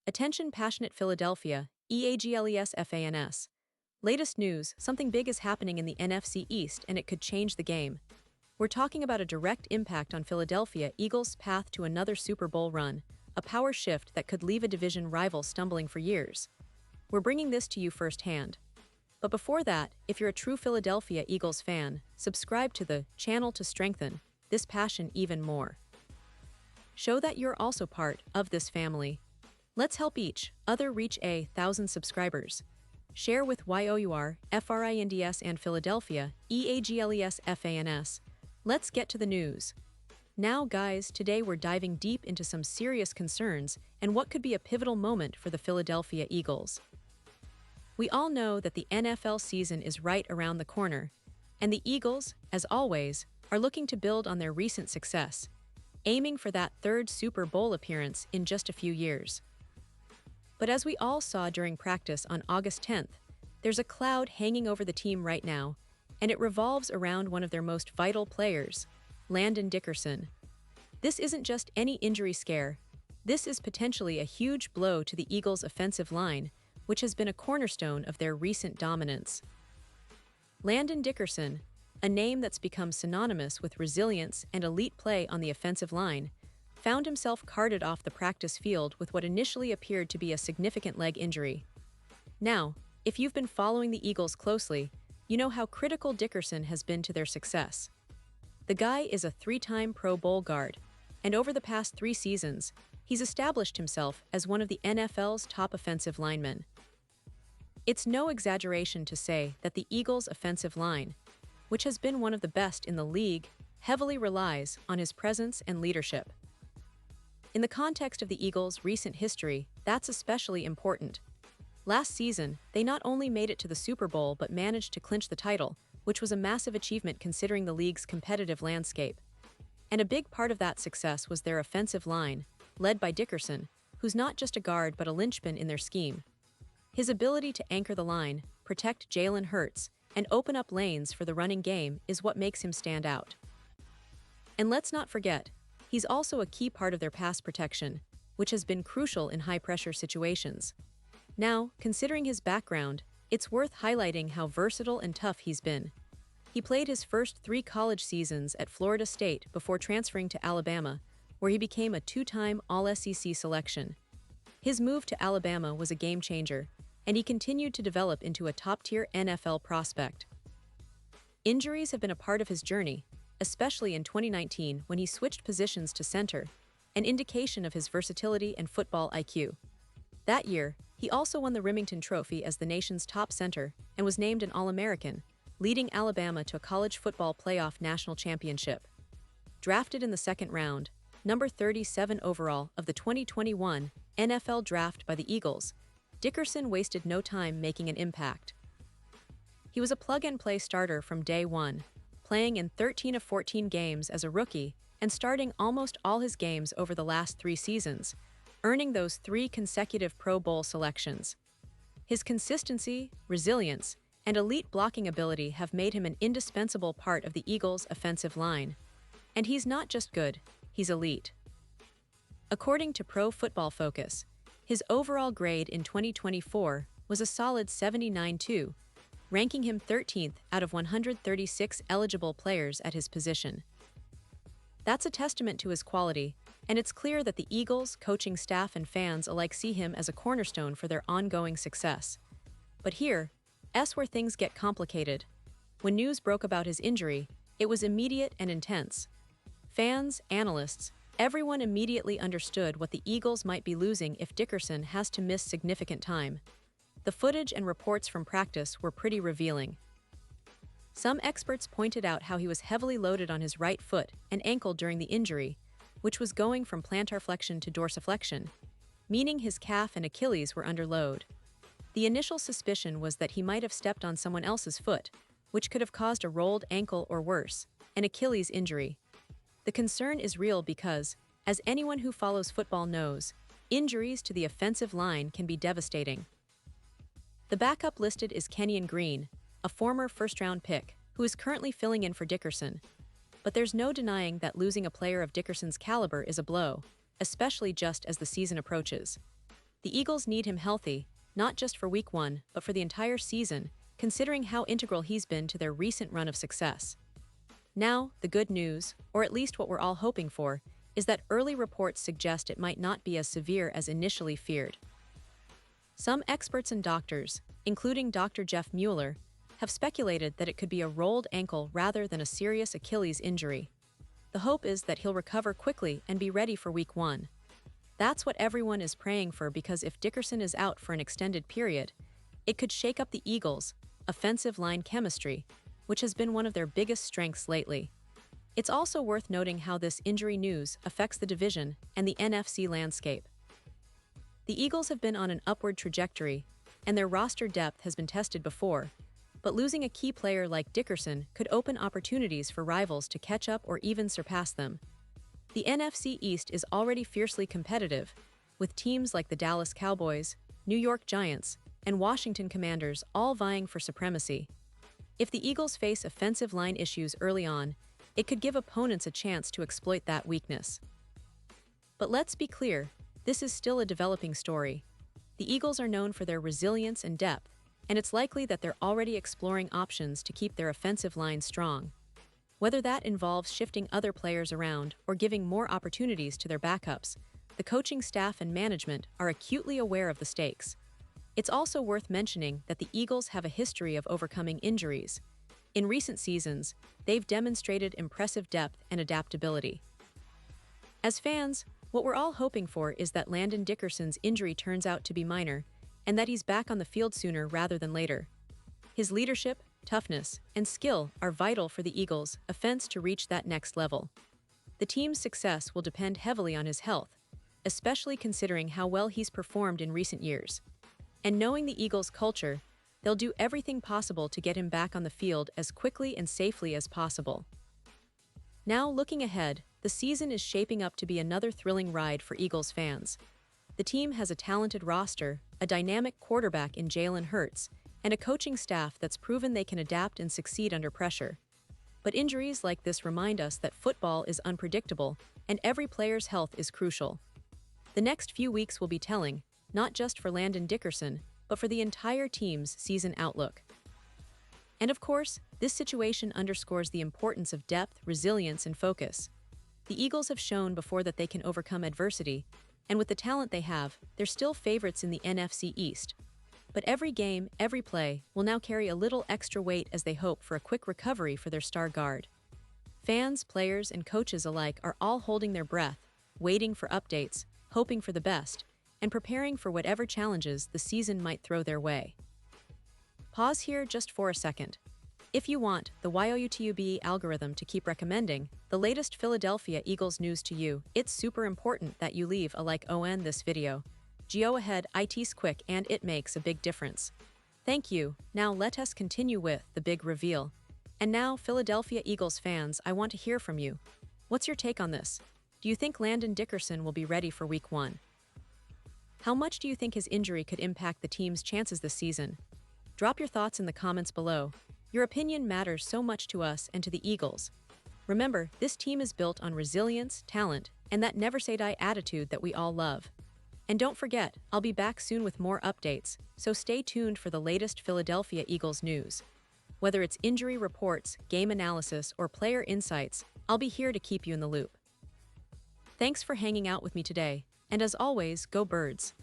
Attention passionate Philadelphia, EAGLES FANS. Latest news, something big is happening in the NFC East and it could change the game. We're talking about a direct impact on Philadelphia Eagles' path to another Super Bowl run, a power shift that could leave a division rival stumbling for years. We're bringing this to you firsthand. But before that, if you're a true Philadelphia Eagles fan, subscribe to the channel to strengthen this passion even more. Show that you're also part of this family. Let's help each other reach 1,000 subscribers. Share with YOUR, FRINDS and Philadelphia, EAGLES FANS. Let's get to the news. Now guys, today we're diving deep into some serious concerns and what could be a pivotal moment for the Philadelphia Eagles. We all know that the NFL season is right around the corner, and the Eagles, as always, are looking to build on their recent success, aiming for that third Super Bowl appearance in just a few years. But as we all saw during practice on August 10th, there's a cloud hanging over the team right now, and it revolves around one of their most vital players, Landon Dickerson. This isn't just any injury scare. This is potentially a huge blow to the Eagles' offensive line, which has been a cornerstone of their recent dominance. Landon Dickerson, a name that's become synonymous with resilience and elite play on the offensive line, found himself carted off the practice field with what initially appeared to be a significant leg injury. Now, if you've been following the Eagles closely, you know how critical Dickerson has been to their success. The guy is a three-time Pro Bowl guard, and over the past 3 seasons, he's established himself as one of the NFL's top offensive linemen. It's no exaggeration to say that the Eagles' offensive line, which has been one of the best in the league, heavily relies on his presence and leadership. In the context of the Eagles' recent history, that's especially important. Last season, they not only made it to the Super Bowl but managed to clinch the title, which was a massive achievement considering the league's competitive landscape. And a big part of that success was their offensive line, led by Dickerson, who's not just a guard but a linchpin in their scheme. His ability to anchor the line, protect Jalen Hurts, and open up lanes for the running game is what makes him stand out. And let's not forget, he's also a key part of their pass protection, which has been crucial in high-pressure situations. Now, considering his background, it's worth highlighting how versatile and tough he's been. He played his first 3 college seasons at Florida State before transferring to Alabama, where he became a 2-time All-SEC selection. His move to Alabama was a game-changer, and he continued to develop into a top-tier NFL prospect. Injuries have been a part of his journey, especially in 2019 when he switched positions to center, an indication of his versatility and football IQ. That year, he also won the Remington Trophy as the nation's top center and was named an All-American, leading Alabama to a college football playoff national championship. Drafted in the second round, number 37 overall of the 2021 NFL Draft by the Eagles, Dickerson wasted no time making an impact. He was a plug-and-play starter from day one, playing in 13 of 14 games as a rookie and starting almost all his games over the last 3 seasons, earning those 3 consecutive Pro Bowl selections. His consistency, resilience, and elite blocking ability have made him an indispensable part of the Eagles' offensive line. And he's not just good, he's elite. According to Pro Football Focus, his overall grade in 2024 was a solid 79.2, ranking him 13th out of 136 eligible players at his position. That's a testament to his quality, and it's clear that the Eagles, coaching staff and fans alike see him as a cornerstone for their ongoing success. But here's where things get complicated. When news broke about his injury, it was immediate and intense. Fans, analysts, everyone immediately understood what the Eagles might be losing if Dickerson has to miss significant time. The footage and reports from practice were pretty revealing. Some experts pointed out how he was heavily loaded on his right foot and ankle during the injury, which was going from plantar flexion to dorsiflexion, meaning his calf and Achilles were under load. The initial suspicion was that he might have stepped on someone else's foot, which could have caused a rolled ankle or worse, an Achilles injury. The concern is real because, as anyone who follows football knows, injuries to the offensive line can be devastating. The backup listed is Kenyon Green, a former first-round pick, who is currently filling in for Dickerson. But there's no denying that losing a player of Dickerson's caliber is a blow, especially just as the season approaches. The Eagles need him healthy, not just for Week 1, but for the entire season, considering how integral he's been to their recent run of success. Now, the good news, or at least what we're all hoping for, is that early reports suggest it might not be as severe as initially feared. Some experts and doctors, including Dr. Jeff Mueller, have speculated that it could be a rolled ankle rather than a serious Achilles injury. The hope is that he'll recover quickly and be ready for Week 1. That's what everyone is praying for, because if Dickerson is out for an extended period, it could shake up the Eagles' offensive line chemistry, which has been one of their biggest strengths lately. It's also worth noting how this injury news affects the division and the NFC landscape. The Eagles have been on an upward trajectory, and their roster depth has been tested before, but losing a key player like Dickerson could open opportunities for rivals to catch up or even surpass them. The NFC East is already fiercely competitive, with teams like the Dallas Cowboys, New York Giants, and Washington Commanders all vying for supremacy. If the Eagles face offensive line issues early on, it could give opponents a chance to exploit that weakness. But let's be clear, this is still a developing story. The Eagles are known for their resilience and depth, and it's likely that they're already exploring options to keep their offensive line strong. Whether that involves shifting other players around or giving more opportunities to their backups, the coaching staff and management are acutely aware of the stakes. It's also worth mentioning that the Eagles have a history of overcoming injuries. In recent seasons, they've demonstrated impressive depth and adaptability. As fans, what we're all hoping for is that Landon Dickerson's injury turns out to be minor, and that he's back on the field sooner rather than later. His leadership, toughness, and skill are vital for the Eagles' offense to reach that next level. The team's success will depend heavily on his health, especially considering how well he's performed in recent years. And knowing the Eagles' culture, they'll do everything possible to get him back on the field as quickly and safely as possible. Now, looking ahead, the season is shaping up to be another thrilling ride for Eagles fans. The team has a talented roster, a dynamic quarterback in Jalen Hurts, and a coaching staff that's proven they can adapt and succeed under pressure. But injuries like this remind us that football is unpredictable, and every player's health is crucial. The next few weeks will be telling, not just for Landon Dickerson, but for the entire team's season outlook. And of course, this situation underscores the importance of depth, resilience, and focus. The Eagles have shown before that they can overcome adversity, and with the talent they have, they're still favorites in the NFC East. But every game, every play, will now carry a little extra weight as they hope for a quick recovery for their star guard. Fans, players, and coaches alike are all holding their breath, waiting for updates, hoping for the best, and preparing for whatever challenges the season might throw their way. Pause here just for a second. If you want the YOUTUBE algorithm to keep recommending the latest Philadelphia Eagles news to you, it's super important that you leave a like on this video. Go ahead, it's quick and it makes a big difference. Thank you. Now let us continue with the big reveal. And now, Philadelphia Eagles fans, I want to hear from you. What's your take on this? Do you think Landon Dickerson will be ready for Week 1? How much do you think his injury could impact the team's chances this season? Drop your thoughts in the comments below. Your opinion matters so much to us and to the Eagles. Remember, this team is built on resilience, talent, and that never-say-die attitude that we all love. And don't forget, I'll be back soon with more updates, so stay tuned for the latest Philadelphia Eagles news. Whether it's injury reports, game analysis, or player insights, I'll be here to keep you in the loop. Thanks for hanging out with me today, and as always, go Birds!